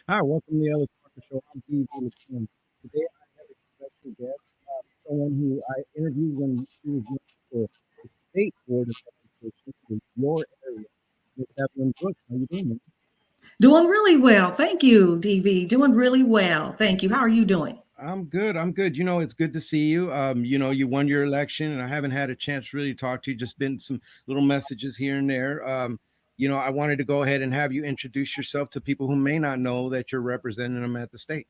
Hi, welcome to the Ellis Parker Show. I'm DV. Today I have a special guest, someone who I interviewed when she was running for the State Board of Education in your area, Miss Evelyn Brooks. How you doing, man? Doing really well. Thank you, DV. Doing really well. Thank you. How are you doing? I'm good. I'm good. It's good to see you. You won your election, and I haven't had a chance to really talk to you. Just been some little messages here and there. I wanted to go ahead and have you introduce yourself to people who may not know that you're representing them at the state.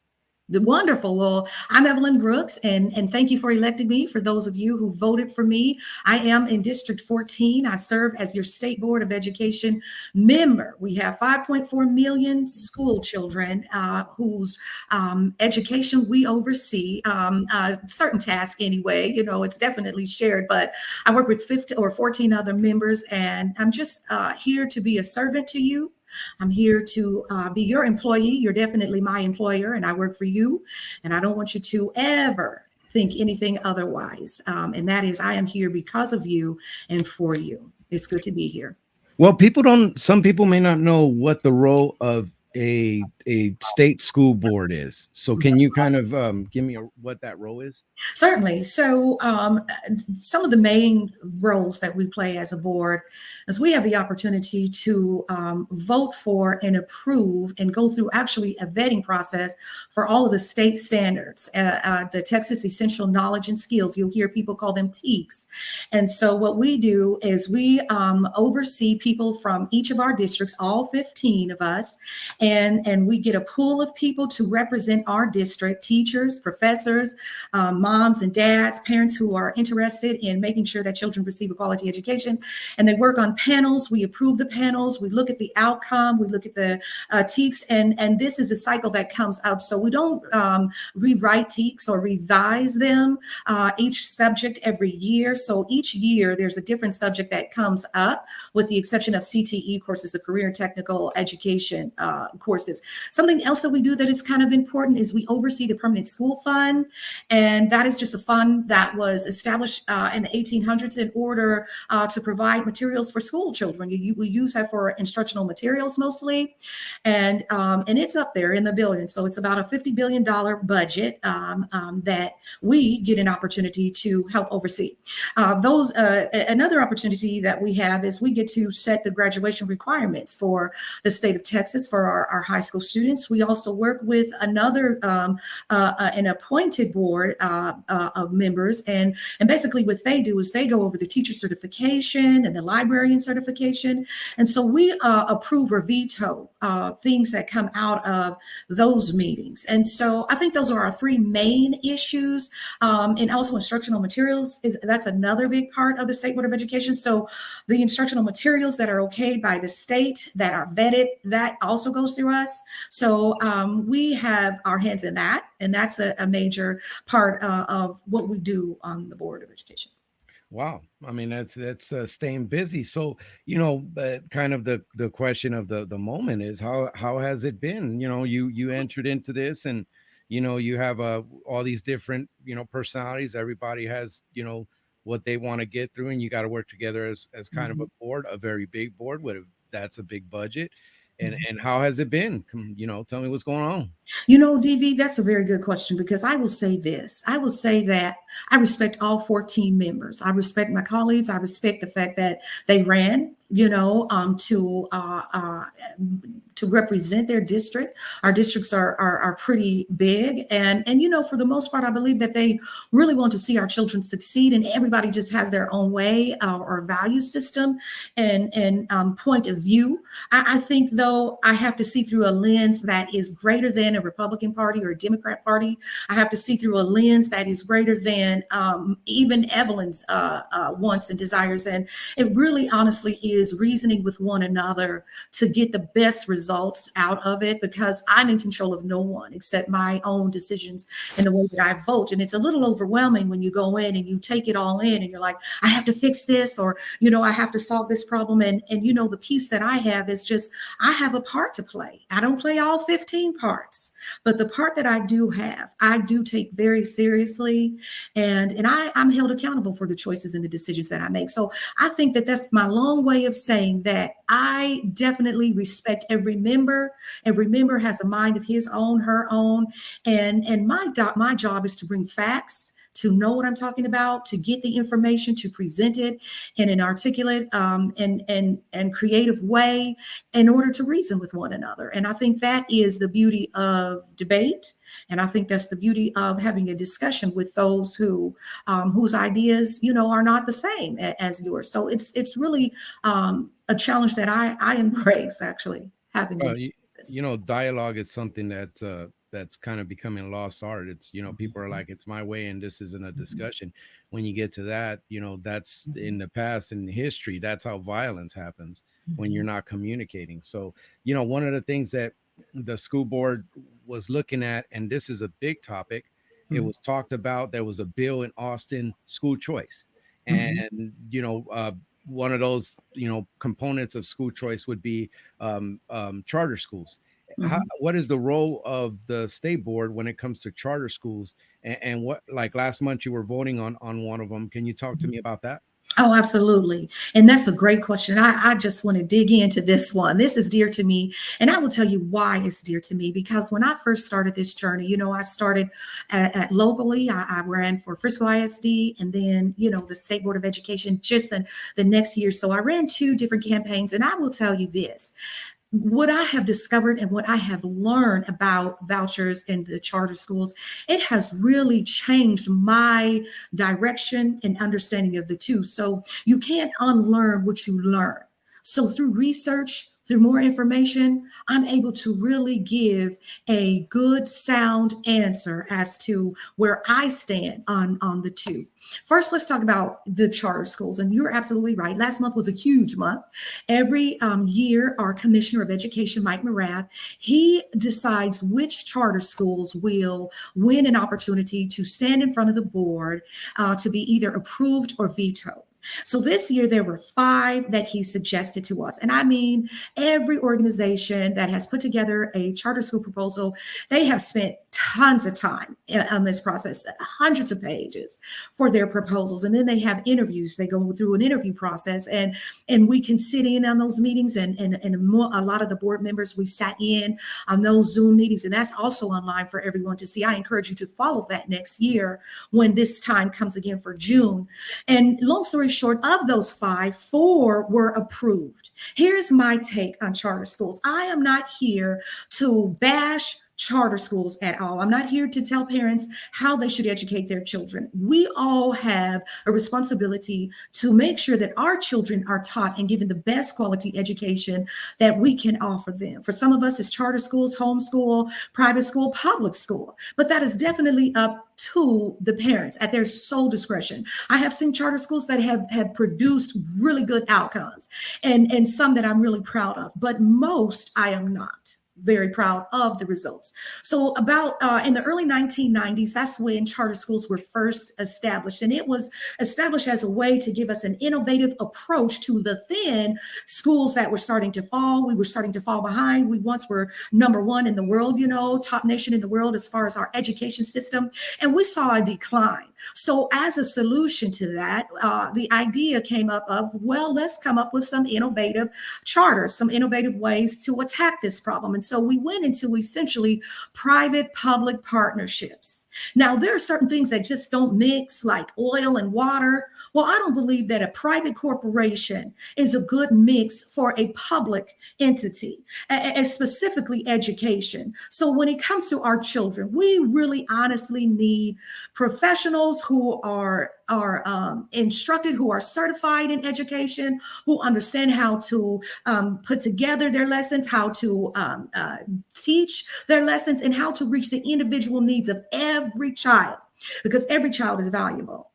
Wonderful. Well, I'm Evelyn Brooks, and thank you for electing me. For those of you who voted for me, I am in District 14. I serve as your State Board of Education member. We have 5.4 million school children whose education we oversee. Certain tasks, anyway. It's definitely shared, but I work with 50 or 14 other members, and I'm just here to be a servant to you. I'm here to be your employee. You're definitely my employer, and I work for you. And I don't want you to ever think anything otherwise. And that is, I am here because of you and for you. It's good to be here. Well, some people may not know what the role of a state school board is. So can you kind of give me what that role is? Certainly. So, some of the main roles that we play as a board is we have the opportunity to vote for and approve and go through actually a vetting process for all of the state standards, the Texas Essential Knowledge and Skills. You'll hear people call them TEKS. And so, what we do is we oversee people from each of our districts, all 15 of us, and we get a pool of people to represent our district: teachers, professors, moms and dads, parents who are interested in making sure that children receive a quality education. And they work on panels. We approve the panels. We look at the outcome. We look at the TEKS. And this is a cycle that comes up. So we don't rewrite TEKS or revise them each subject every year. So each year there's a different subject that comes up, with the exception of CTE courses, the career and technical education courses. Something else that we do that is kind of important is we oversee the permanent school fund. And that is just a fund that was established in the 1800s in order to provide materials for school children. We use that for instructional materials mostly, and it's up there in the billions. So it's about a $50 billion budget that we get an opportunity to help oversee. Another opportunity that we have is we get to set the graduation requirements for the state of Texas for our high school students. We also work with an appointed board of members, and basically what they do is they go over the teacher certification and the librarian certification, and so we approve or veto things that come out of those meetings. And so I think those are our three main issues, and also instructional materials that's another big part of the State Board of Education. So the instructional materials that are okayed by the state, that are vetted, that also goes through us. So we have our hands in that, and that's a major part of what we do on the Board of Education. Wow. I mean, that's staying busy. So, kind of the question of the moment is how has it been? You entered into this, and you have all these different personalities. Everybody has what they want to get through, and you got to work together as kind of a board, a very big board with that's a big budget. And how has it been? Tell me what's going on. DV, that's a very good question, because I will say this. I will say that I respect all 14 members. I respect my colleagues. I respect the fact that they ran, to represent their district. Our districts are pretty big, and for the most part, I believe that they really want to see our children succeed, and everybody just has their own way or value system and point of view. I think, though, I have to see through a lens that is greater than a Republican Party or a Democrat Party. I have to see through a lens that is greater than even Evelyn's wants and desires, and it really honestly is reasoning with one another to get the best results out of it, because I'm in control of no one except my own decisions and the way that I vote. And it's a little overwhelming when you go in and you take it all in and you're like, I have to fix this, or I have to solve this problem. And the piece that I have is just, I have a part to play. I don't play all 15 parts, but the part that I do have, I do take very seriously, and I'm held accountable for the choices and the decisions that I make. So I think that that's my long way of saying that I definitely respect every member. Every member has a mind of his own, her own, and my job is to bring facts, to know what I'm talking about, to get the information, to present it in an articulate and creative way in order to reason with one another. And I think that is the beauty of debate. And I think that's the beauty of having a discussion with those whose ideas, are not the same as yours. So it's really a challenge that I embrace, actually, having to Well, do you this. know, dialogue is something that's kind of becoming a lost art. It's, people are Mhm, like, it's my way, and this isn't a mhm, discussion. When you get to that, that's mhm, in the past, in history, that's how violence happens, when you're mhm, not communicating. So, one of the things that the school board was looking at, and this is a big topic, it mhm, was talked about. There was a bill in Austin, school choice, mhm, and one of those components of school choice would be charter schools. mhm. What is the role of the state board when it comes to charter schools? And what, like last month, you were voting on one of them. Can you talk to me about that? Oh, absolutely. And that's a great question. I just want to dig into this one. This is dear to me. And I will tell you why it's dear to me. Because when I first started this journey, I started at locally. I ran for Frisco ISD and then, the State Board of Education just the next year. So I ran two different campaigns. And I will tell you this, what I have discovered and what I have learned about vouchers in the charter schools, it has really changed my direction and understanding of the two. So you can't unlearn what you learn. So through research, through more information, I'm able to really give a good, sound answer as to where I stand on the two. First, let's talk about the charter schools. And you're absolutely right. Last month was a huge month. Every year, our Commissioner of Education, Mike Morath, he decides which charter schools will win an opportunity to stand in front of the board to be either approved or vetoed. So this year there were five that he suggested to us. And I mean, every organization that has put together a charter school proposal, they have spent tons of time on this process, hundreds of pages for their proposals. And then they have interviews. They go through an interview process and we can sit in on those meetings and more, a lot of the board members, we sat in on those Zoom meetings. And that's also online for everyone to see. I encourage you to follow that next year when this time comes again for June. And long story short, of those five, four were approved. Here's my take on charter schools. I am not here to bash charter schools at all. I'm not here to tell parents how they should educate their children. We all have a responsibility to make sure that our children are taught and given the best quality education that we can offer them. For some of us, it's charter schools, homeschool, private school, public school, but that is definitely up to the parents at their sole discretion. I have seen charter schools that have produced really good outcomes and some that I'm really proud of, but most I am not very proud of the results. So about in the early 1990s, that's when charter schools were first established. And it was established as a way to give us an innovative approach to the then schools that were starting to fall. We were starting to fall behind. We once were number one in the world, top nation in the world as far as our education system. And we saw a decline. So as a solution to that, the idea came up of, well, let's come up with some innovative charters, some innovative ways to attack this problem. And so we went into essentially private public partnerships. Now, there are certain things that just don't mix, like oil and water. Well, I don't believe that a private corporation is a good mix for a public entity, specifically education. So when it comes to our children, we really honestly need professionals who are instructed, who are certified in education, who understand how to put together their lessons, how to teach their lessons, and how to reach the individual needs of every child, because every child is valuable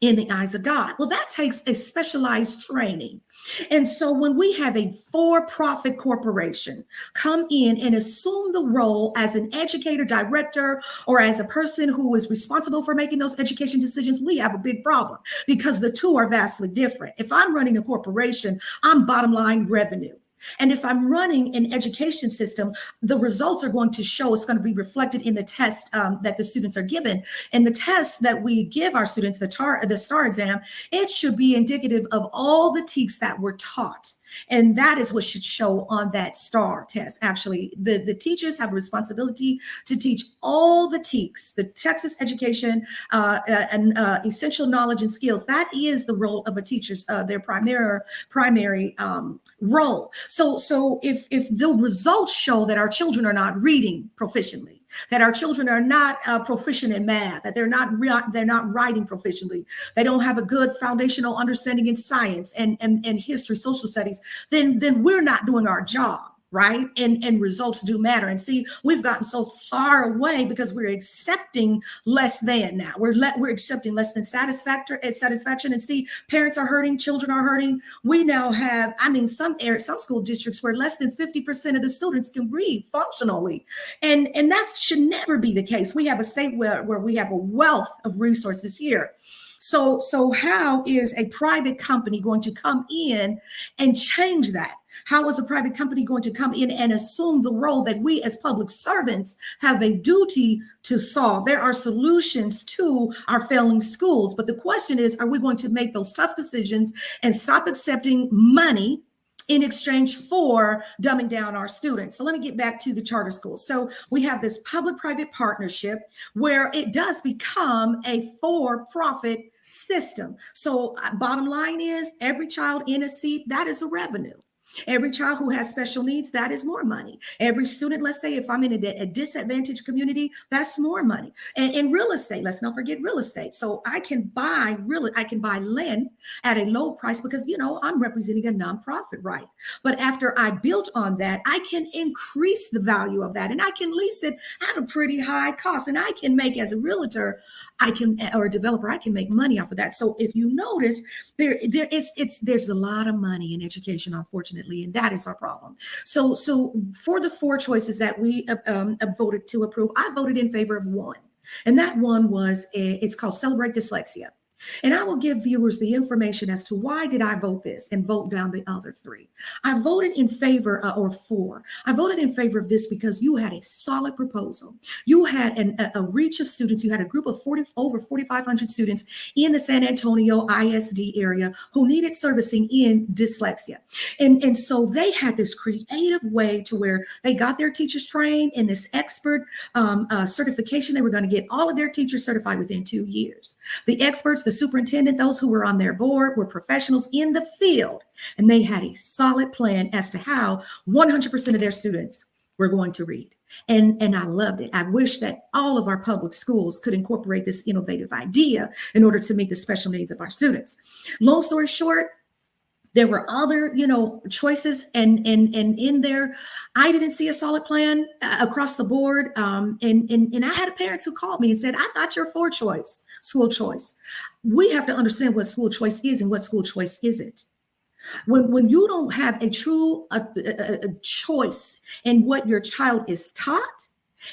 in the eyes of God. Well, that takes a specialized training. And so when we have a for-profit corporation come in and assume the role as an educator, director, or as a person who is responsible for making those education decisions, we have a big problem because the two are vastly different. If I'm running a corporation, I'm bottom line revenue. And if I'm running an education system, the results are going to show, it's going to be reflected in the test that the students are given. And the tests that we give our students, the STAR exam, it should be indicative of all the TEKS that were taught. And that is what should show on that STAR test. Actually, the teachers have a responsibility to teach all the TEKS, the Texas Education and Essential Knowledge and Skills. That is the role of a teacher's, their primary role. So if the results show that our children are not reading proficiently, that our children are not proficient in math, that they're not writing proficiently, they don't have a good foundational understanding in science and history, social studies, then we're not doing our job. Right. And results do matter. And see, we've gotten so far away because we're accepting less than now. We're accepting less than satisfaction. And see, parents are hurting, children are hurting. We now have, I mean, some school districts where less than 50% of the students can read functionally. And that should never be the case. We have a state where we have a wealth of resources here. So how is a private company going to come in and change that? How is a private company going to come in and assume the role that we as public servants have a duty to solve? There are solutions to our failing schools, but the question is, are we going to make those tough decisions and stop accepting money in exchange for dumbing down our students? So let me get back to the charter schools. So we have this public-private partnership where it does become a for-profit system. So bottom line is, every child in a seat, that is a revenue. Every child who has special needs, that is more money. Every student, let's say if I'm in a disadvantaged community, that's more money. And in real estate, let's not forget real estate. So I can buy land at a low price because, I'm representing a nonprofit, right? But after I built on that, I can increase the value of that and I can lease it at a pretty high cost. And I can make, as a realtor, or a developer, I can make money off of that. So if you notice, there's a lot of money in education, unfortunately, and that is our problem. So for the four choices that we voted to approve, I voted in favor of one, and that one was it's called Celebrate Dyslexia. And I will give viewers the information as to why did I vote this and vote down the other three. I voted in favor I voted in favor of this because you had a solid proposal. You had a reach of students. You had a group of over 4,500 students in the San Antonio ISD area who needed servicing in dyslexia. And so they had this creative way to where they got their teachers trained in this expert certification. They were going to get all of their teachers certified within 2 years. The experts, the superintendent, those who were on their board were professionals in the field, and they had a solid plan as to how 100% of their students were going to read. And I loved it. I wish that all of our public schools could incorporate this innovative idea in order to meet the special needs of our students. Long story short, there were other, choices, and in there, I didn't see a solid plan across the board. And I had parents who called me and said, "I thought you're for school choice." We have to understand what school choice is and what school choice isn't. When you don't have a true choice in what your child is taught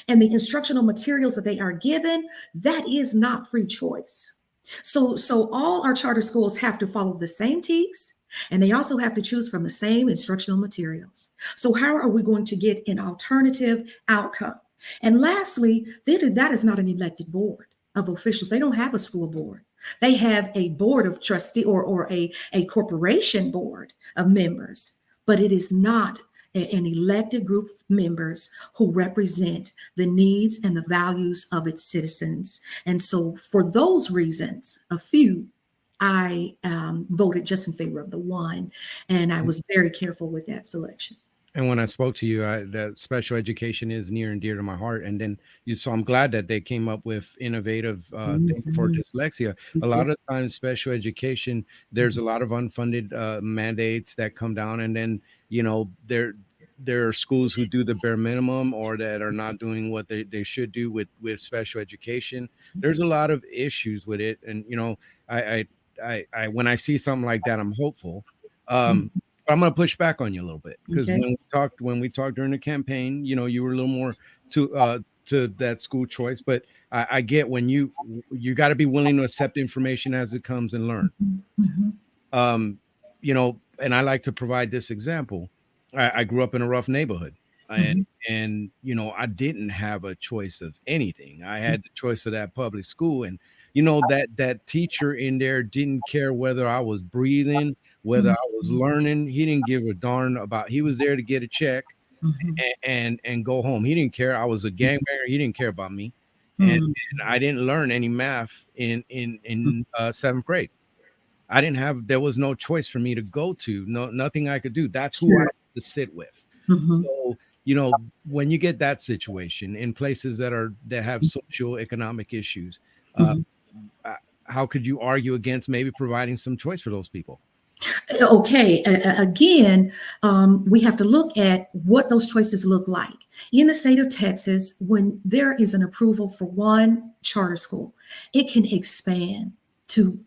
and the instructional materials that they are given, that is not free choice. So all our charter schools have to follow the same TEKS. And they also have to choose from the same instructional materials. So how are we going to get an alternative outcome? And lastly, that is not an elected board of officials. They don't have a school board. They have a board of trustee or a corporation board of members, but it is not an elected group of members who represent the needs and the values of its citizens. And so for those reasons, I voted just in favor of the one, and I was very careful with that selection. And when I spoke to you, that special education is near and dear to my heart. And then so I'm glad that they came up with innovative things for dyslexia. A lot of times, special education, there's a lot of unfunded mandates that come down, and then there are schools who do the bare minimum or that are not doing what they should do with special education. There's a lot of issues with it, and I when I see something like that, I'm hopeful. I'm going to push back on you a little bit because when we talked during the campaign, you were a little more to that school choice, but I get when you got to be willing to accept information as it comes and learn. And I like to provide this example. I grew up in a rough neighborhood, and I didn't have a choice of anything. I had the choice of that public school, and that teacher in there didn't care whether I was breathing, whether I was Mhm. learning. He didn't give a darn about. He was there to get a check Mhm. and go home. He didn't care. I was a gangbanger. He didn't care about me, Mhm. and I didn't learn any math in seventh grade. I didn't have. There was no choice for me to go to. No, nothing I could do. That's who I Sure. had to sit with. Mhm. So, when you get that situation in places that have social economic issues, uh, Mhm. uh, how could you argue against maybe providing some choice for those people? Okay, again, we have to look at what those choices look like. In the state of Texas, when there is an approval for one charter school, it can expand to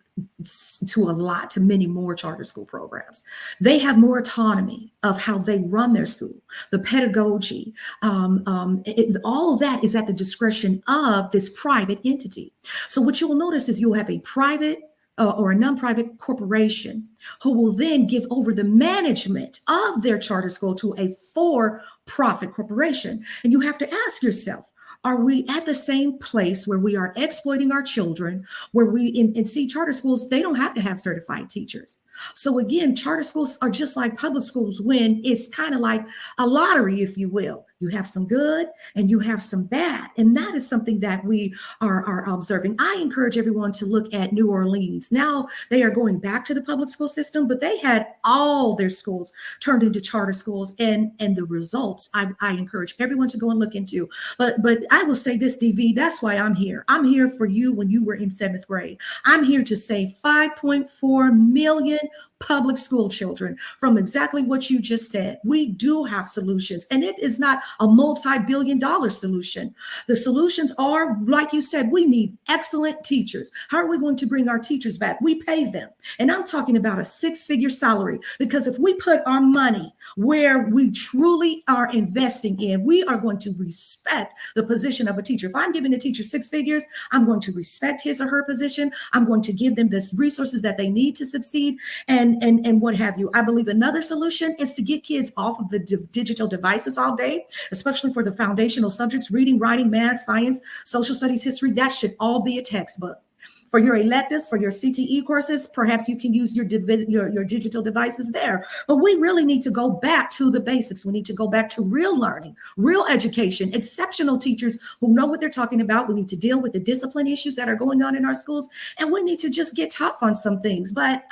to many more charter school programs. They have more autonomy of how they run their school, the pedagogy, all of that is at the discretion of this private entity. So what you will notice is you'll have a private or a non-private corporation who will then give over the management of their charter school to a for-profit corporation. And you have to ask yourself, are we at the same place where we are exploiting our children, where we in see charter schools, they don't have to have certified teachers. So again, charter schools are just like public schools when it's kind of like a lottery, if you will. You have some good and you have some bad. And that is something that we are observing. I encourage everyone to look at New Orleans. Now they are going back to the public school system, but they had all their schools turned into charter schools, and the results I encourage everyone to go and look into. But I will say this, DV, that's why I'm here. I'm here for you when you were in seventh grade. I'm here to save 5.4 million public school children from exactly what you just said. We do have solutions, and it is not a multi-billion-dollar solution. The solutions are, like you said, we need excellent teachers. How are we going to bring our teachers back? We pay them. And I'm talking about a six-figure salary, because if we put our money where we truly are investing in, we are going to respect the position of a teacher. If I'm giving a teacher six figures, I'm going to respect his or her position. I'm going to give them the resources that they need to succeed, and what have you. I believe another solution is to get kids off of the digital devices all day, especially for the foundational subjects, reading, writing, math, science, social studies, history. That should all be a textbook. For your electives, for your CTE courses, perhaps you can use your digital devices there. But we really need to go back to the basics. We need to go back to real learning, real education, exceptional teachers who know what they're talking about. We need to deal with the discipline issues that are going on in our schools, and we need to just get tough on some things. But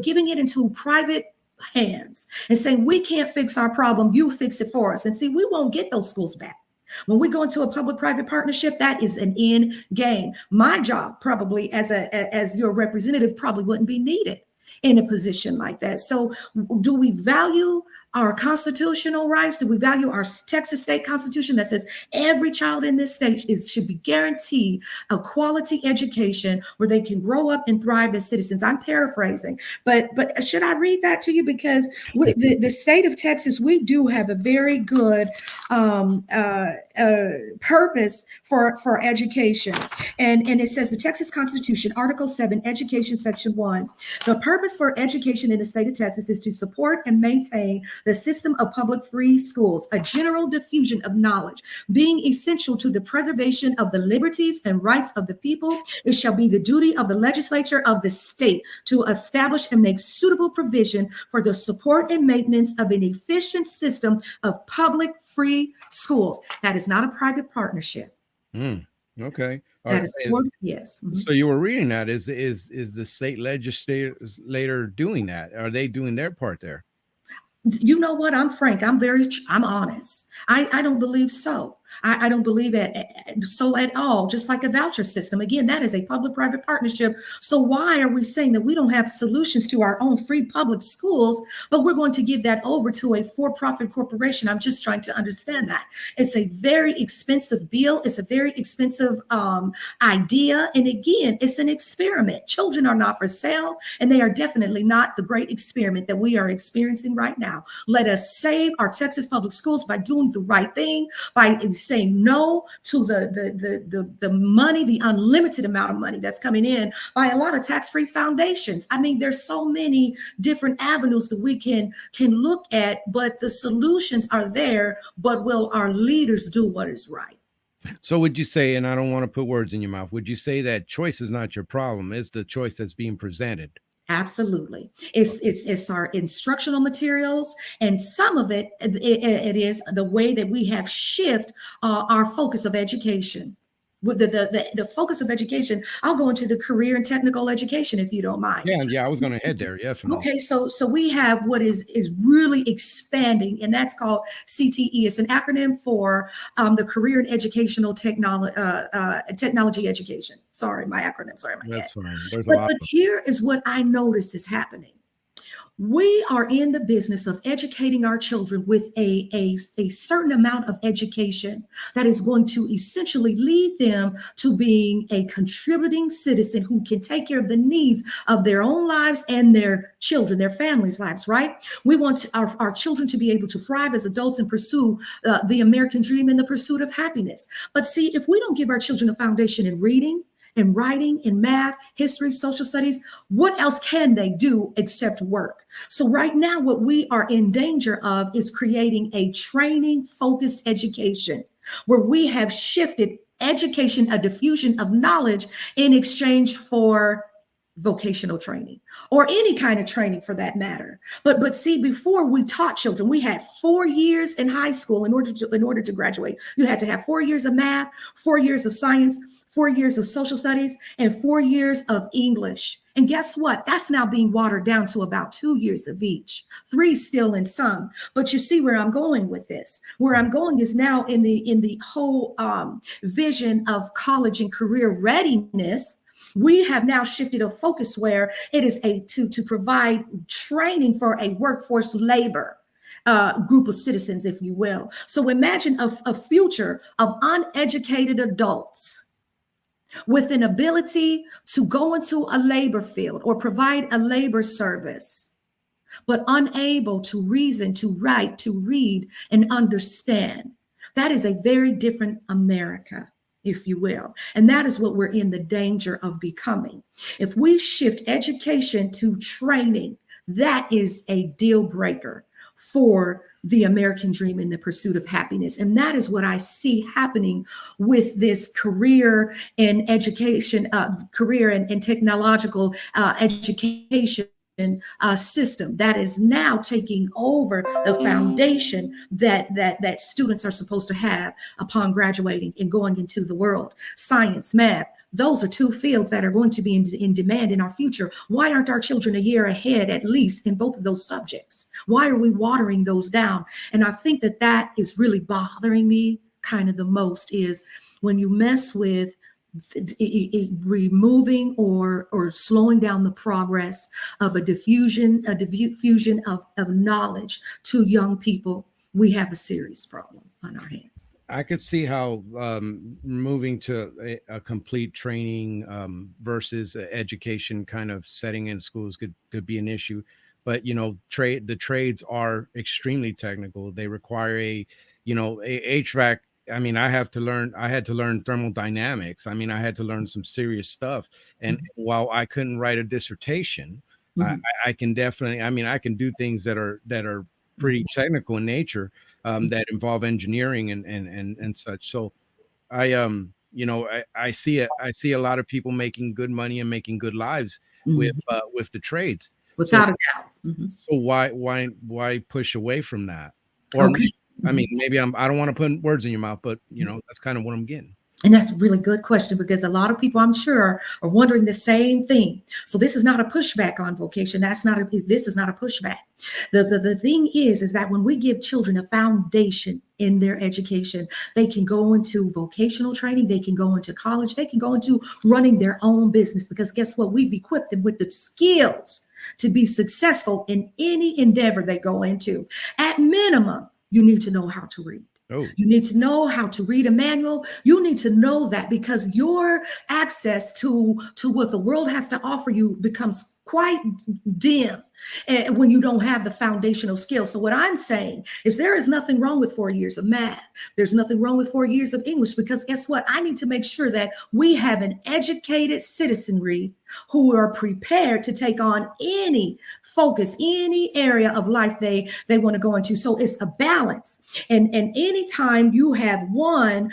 giving it into private hands and saying we can't fix our problem, you fix it for us. And see, we won't get those schools back. When we go into a public-private partnership, that is an end game. My job, probably as your representative, probably wouldn't be needed in a position like that. So, do we value our constitutional rights? Do we value our Texas state constitution that says every child in this state should be guaranteed a quality education where they can grow up and thrive as citizens? I'm paraphrasing, but should I read that to you? Because the state of Texas, we do have a very good purpose for education. And it says the Texas Constitution, Article 7, Education, Section 1. The purpose for education in the state of Texas is to support and maintain the system of public free schools, a general diffusion of knowledge, being essential to the preservation of the liberties and rights of the people. It shall be the duty of the legislature of the state to establish and make suitable provision for the support and maintenance of an efficient system of public free schools. That is not a private partnership. Mm, okay. All That right. is for, yes. Mhm. So you were reading that. Is the state legislator doing that? Are they doing their part there? You know what? I'm frank. I'm honest. I don't believe so. I don't believe it so at all. Just like a voucher system. Again, that is a public-private partnership. So why are we saying that we don't have solutions to our own free public schools, but we're going to give that over to a for-profit corporation? I'm just trying to understand that. It's a very expensive bill. It's a very expensive idea. And again, it's an experiment. Children are not for sale, and they are definitely not the great experiment that we are experiencing right now. Let us save our Texas public schools by doing the right thing, by saying no to the money, the unlimited amount of money that's coming in by a lot of tax-free foundations. I mean, there's so many different avenues that we can look at, but the solutions are there. But will our leaders do what is right? So would you say, and I don't want to put words in your mouth, would you say that choice is not your problem? It's the choice that's being presented? Absolutely. It's our instructional materials, and some of it is the way that we have shift our focus of education. With the focus of education, I'll go into the career and technical education if you don't mind. Yeah, yeah, I was gonna head there, definitely. Okay, so we have what is really expanding, and that's called CTE. It's an acronym for the Career and Educational Technology Education. Sorry, my acronyms are in my head. That's fine. There's a But lot but of here is what I notice is happening. We are in the business of educating our children with a certain amount of education that is going to essentially lead them to being a contributing citizen who can take care of the needs of their own lives and their children, their families' lives, right? We want our children to be able to thrive as adults and pursue the American dream in the pursuit of happiness. But see, if we don't give our children a foundation in reading, in writing, in math, history, social studies, what else can they do except work? So, right now, what we are in danger of is creating a training focused education where we have shifted education, a diffusion of knowledge in exchange for vocational training or any kind of training for that matter. But see, before we taught children, we had 4 years in high school in order to graduate. You had to have 4 years of math, 4 years of science, 4 years of social studies, and 4 years of English. And guess what? That's now being watered down to about 2 years of each, three still in some. But you see where I'm going with this. Where I'm going is now in the whole vision of college and career readiness. We have now shifted a focus where it is to provide training for a workforce labor group of citizens, if you will. So imagine a future of uneducated adults with an ability to go into a labor field or provide a labor service, but unable to reason, to write, to read, and understand. That is a very different America, if you will. And that is what we're in the danger of becoming. If we shift education to training, that is a deal breaker for the American dream in the pursuit of happiness. And that is what I see happening with this career and education, career and technological education system that is now taking over the foundation that students are supposed to have upon graduating and going into the world. Science, math, those are two fields that are going to be in demand in our future. Why aren't our children a year ahead, at least in both of those subjects? Why are we watering those down? And I think that is really bothering me kind of the most, is when you mess with removing or slowing down the progress of a diffusion of knowledge to young people. We have a serious problem on our hands. I could see how moving to a complete training versus education kind of setting in schools could be an issue. But the trades are extremely technical. They require a HVAC. I mean, I had to learn thermodynamics. I mean, I had to learn some serious stuff. And while I couldn't write a dissertation, Mhm. I can definitely, I can do things that are pretty technical in nature, that involve engineering and such. So I see it. I see a lot of people making good money and making good lives Mhm. with the trades. So Without a doubt. Mhm. so why push away from that? Or Okay. I Mhm. mean, maybe I don't want to put words in your mouth, but that's kind of what I'm getting. And that's a really good question because a lot of people, I'm sure, are wondering the same thing. So this is not a pushback on vocation. This is not a pushback. The thing is that when we give children a foundation in their education, they can go into vocational training, they can go into college, they can go into running their own business, because guess what? We've equipped them with the skills to be successful in any endeavor they go into. At minimum, you need to know how to read. Oh, You need to know how to read a manual. You need to know that, because your access to what the world has to offer you becomes quite dim and when you don't have the foundational skills. So what I'm saying is there is nothing wrong with 4 years of math. There's nothing wrong with 4 years of English, because guess what? I need to make sure that we have an educated citizenry who are prepared to take on any focus, any area of life they want to go into. So it's a balance. And anytime you have one,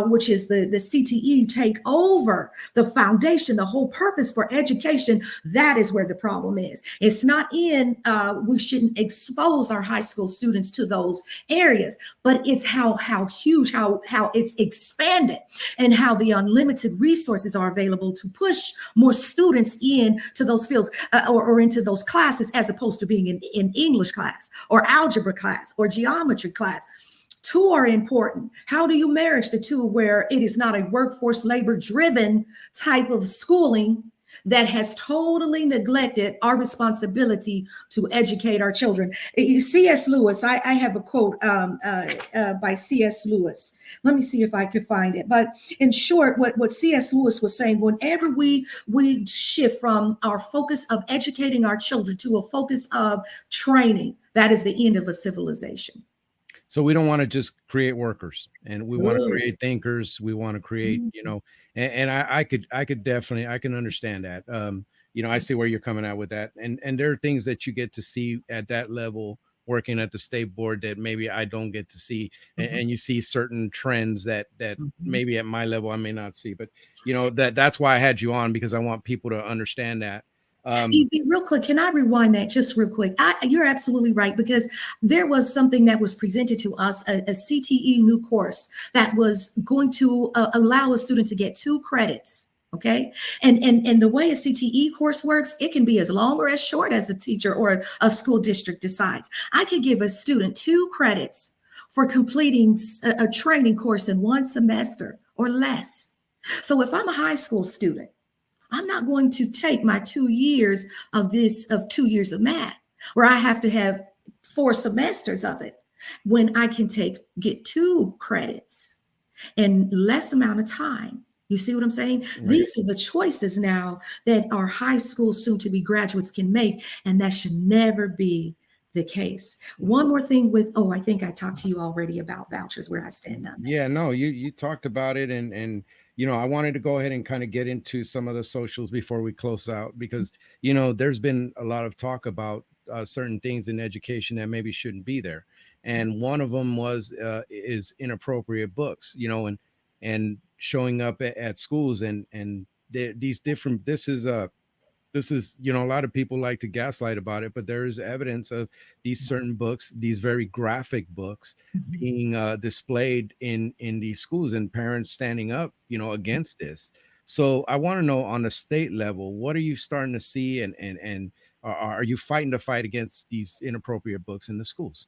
which is the CTE, take over the foundation, the whole purpose for education, that is where the problem is. It's not in, we shouldn't expose our high school students to those areas, but it's how huge, how it's expanded, and how the unlimited resources are available to push more students in to those fields, or into those classes, as opposed to being in English class or algebra class or geometry class. Two are important. How do you marry the two where it is not a workforce labor driven type of schooling that has totally neglected our responsibility to educate our children? C.S. Lewis, I have a quote by C.S. Lewis. Let me see if I could find it. But in short, what C.S. Lewis was saying, whenever we shift from our focus of educating our children to a focus of training, that is the end of a civilization. So we don't want to just create workers, and we want to Good. create thinkers. We want to create, and I could definitely, I can understand that. I see where you're coming at with that. And there are things that you get to see at that level working at the state board that maybe I don't get to see. And you see certain trends that maybe at my level I may not see, but that's why I had you on, because I want people to understand that. Real quick, can I rewind that just real quick? You're absolutely right, because there was something that was presented to us, a CTE new course that was going to allow a student to get 2 credits. Okay. And the way a CTE course works, it can be as long or as short as a teacher or a school district decides. I could give a student 2 credits for completing a training course in 1 semester or less. So if I'm a high school student, I'm not going to take my 2 years of 2 years of math, where I have to have 4 semesters of it, when I can get 2 credits in less amount of time. You see what I'm saying? Right. These are the choices now that our high school soon to be graduates can make, and that should never be the case. One more thing I think I talked to you already about vouchers, where I stand on that. Yeah, no, you talked about it, and I wanted to go ahead and kind of get into some of the socials before we close out, because there's been a lot of talk about certain things in education that maybe shouldn't be there, and one of them is inappropriate books, and showing up at schools, and these different. This is, a lot of people like to gaslight about it, but there is evidence of these certain books, these very graphic books, being displayed in these schools, and parents standing up, against this. So I want to know, on the state level, what are you starting to see, and are you fighting the fight against these inappropriate books in the schools?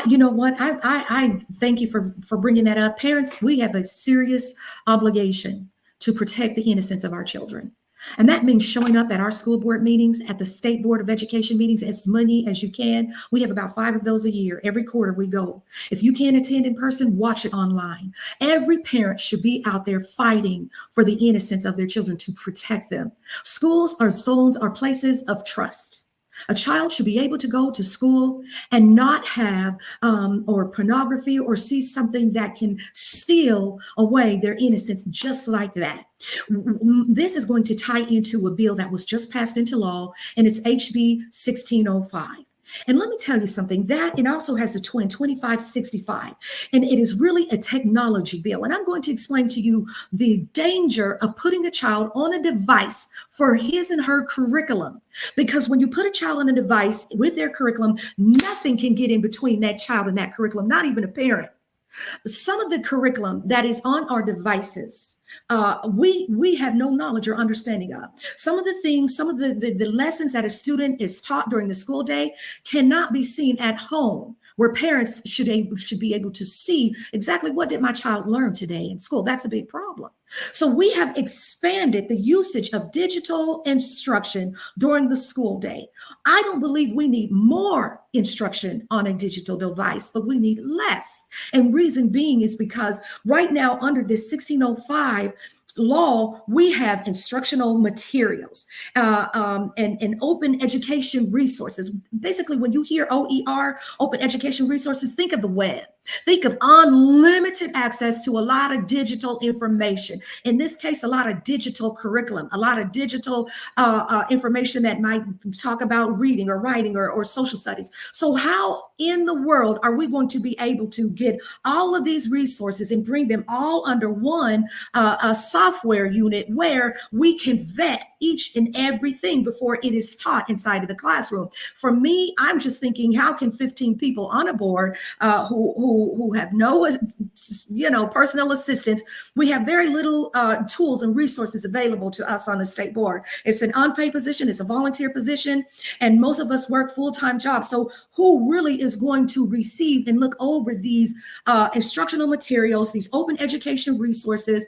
You know what? I thank you for bringing that up. Parents, we have a serious obligation to protect the innocence of our children. And that means showing up at our school board meetings, at the State Board of Education meetings, as many as you can. We have about 5 of those a year. Every quarter we go. If you can't attend in person, watch it online. Every parent should be out there fighting for the innocence of their children, to protect them. Schools are zones, are places of trust. A child should be able to go to school and not have or pornography, or see something that can steal away their innocence just like that. This is going to tie into a bill that was just passed into law, and it's HB 1605. And let me tell you something, that it also has a twin, 2565, and it is really a technology bill. And I'm going to explain to you the danger of putting a child on a device for his and her curriculum. Because when you put a child on a device with their curriculum, nothing can get in between that child and that curriculum, not even a parent. Some of the curriculum that is on our devices, we have no knowledge or understanding of. Some of the things, some of the lessons that a student is taught during the school day cannot be seen at home, where parents should be able to see exactly what did my child learn today in school. That's a big problem. So we have expanded the usage of digital instruction during the school day. I don't believe we need more instruction on a digital device, but we need less. And reason being is because right now, under this 1605, law, we have instructional materials and open education resources. Basically, when you hear OER, open education resources, think of the web. Think of unlimited access to a lot of digital information. In this case, a lot of digital curriculum, a lot of digital information that might talk about reading or writing or social studies. So, how in the world are we going to be able to get all of these resources and bring them all under one software unit where we can vet each and everything before it is taught inside of the classroom? For me, I'm just thinking, how can 15 people on a board who have no, personal assistance? We have very little tools and resources available to us on the state board. It's an unpaid position, it's a volunteer position, and most of us work full-time jobs. So who really is going to receive and look over these instructional materials, these open education resources?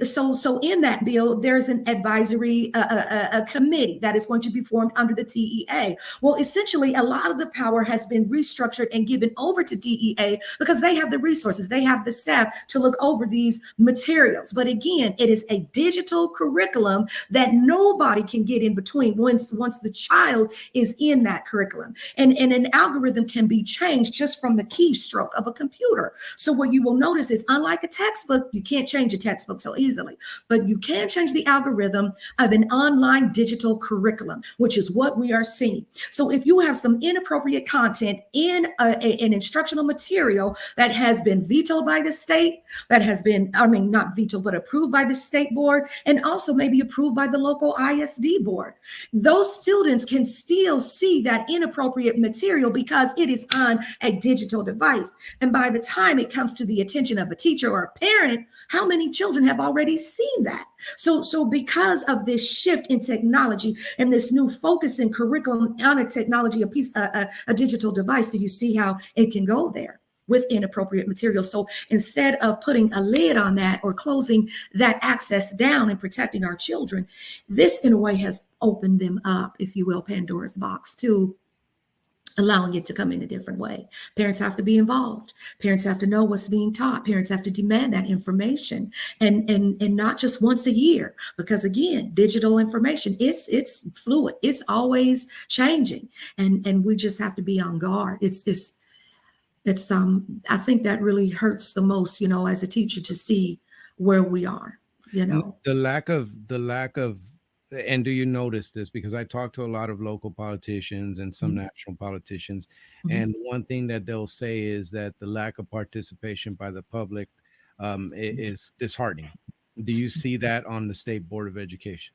So in that bill, there's an advisory a committee that is going to be formed under the TEA. Well, essentially, a lot of the power has been restructured and given over to TEA because they have the resources, they have the staff to look over these materials. But again, it is a digital curriculum that nobody can get in between once the child is in that curriculum. And an algorithm can be changed just from the keystroke of a computer. So what you will notice is, unlike a textbook, you can't change a textbook so easily, but you can change the algorithm of an online digital curriculum, which is what we are seeing. So if you have some inappropriate content in an instructional material that has been vetoed by the state, that has been, not vetoed, but approved by the state board, and also maybe approved by the local ISD board, those students can still see that inappropriate material because it is on a digital device. And by the time it comes to the attention of a teacher or a parent, how many children have already seen that? So because of this shift in technology and this new focus in curriculum on a technology, a digital device, do you see how it can go there with inappropriate material? So instead of putting a lid on that or closing that access down and protecting our children, this in a way has opened them up, if you will, Pandora's box, to allowing it to come in a different way. Parents have to be involved. Parents have to know what's being taught. Parents have to demand that information, and not just once a year, because again, digital information, it's fluid. It's always changing, and we just have to be on guard. It's I think that really hurts the most, as a teacher, to see where we are, The lack of, and do you notice this? Because I talk to a lot of local politicians and some Mhm. national politicians, Mhm. and one thing that they'll say is that the lack of participation by the public is disheartening. Do you see that on the State Board of Education?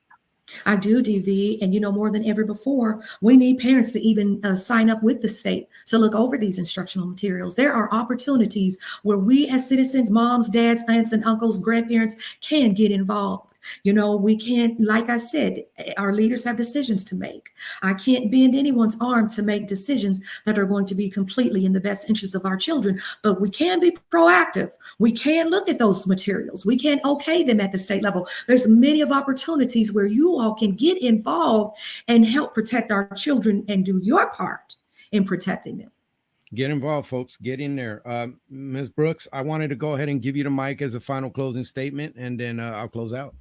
I do, DV, and more than ever before, we need parents to even sign up with the state to look over these instructional materials. There are opportunities where we as citizens, moms, dads, aunts, and uncles, grandparents can get involved. We can't, like I said, our leaders have decisions to make. I can't bend anyone's arm to make decisions that are going to be completely in the best interest of our children, but we can be proactive. We can look at those materials. We can okay them at the state level. There's many of opportunities where you all can get involved and help protect our children and do your part in protecting them. Get involved, folks. Get in there. Ms. Brooks, I wanted to go ahead and give you the mic as a final closing statement, and then I'll close out.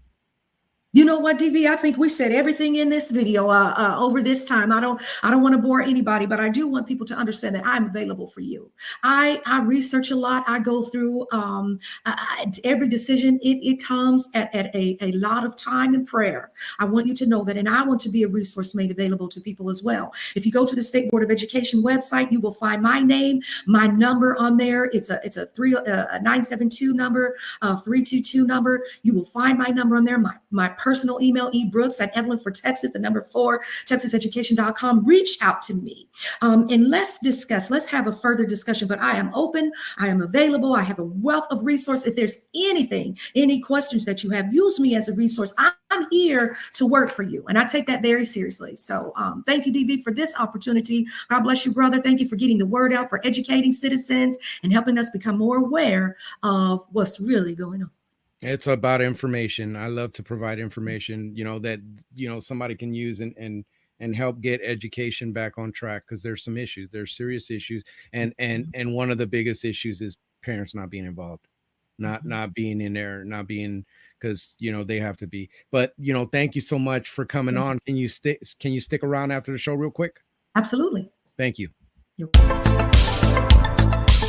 You know what, DV? I think we said everything in this video over this time. I don't want to bore anybody, but I do want people to understand that I'm available for you. I research a lot. I go through every decision. It comes at a lot of time and prayer. I want you to know that, and I want to be a resource made available to people as well. If you go to the State Board of Education website, you will find my name, my number on there. It's a 972 number, 322 number. You will find my number on there. My personal email, ebrooks at Evelyn for Texas, the number 4, texaseducation.com. Reach out to me and let's discuss. Let's have a further discussion. But I am open. I am available. I have a wealth of resource. If there's any questions that you have, use me as a resource. I'm here to work for you, and I take that very seriously. So thank you, DV, for this opportunity. God bless you, brother. Thank you for getting the word out, for educating citizens and helping us become more aware of what's really going on. It's about information. I love to provide information, that, somebody can use and help get education back on track, because there's some issues. There's serious issues. And one of the biggest issues is parents not being involved, not being in there, not being, because they have to be. But thank you so much for coming on. Can you stick around after the show real quick? Absolutely. Thank you. You're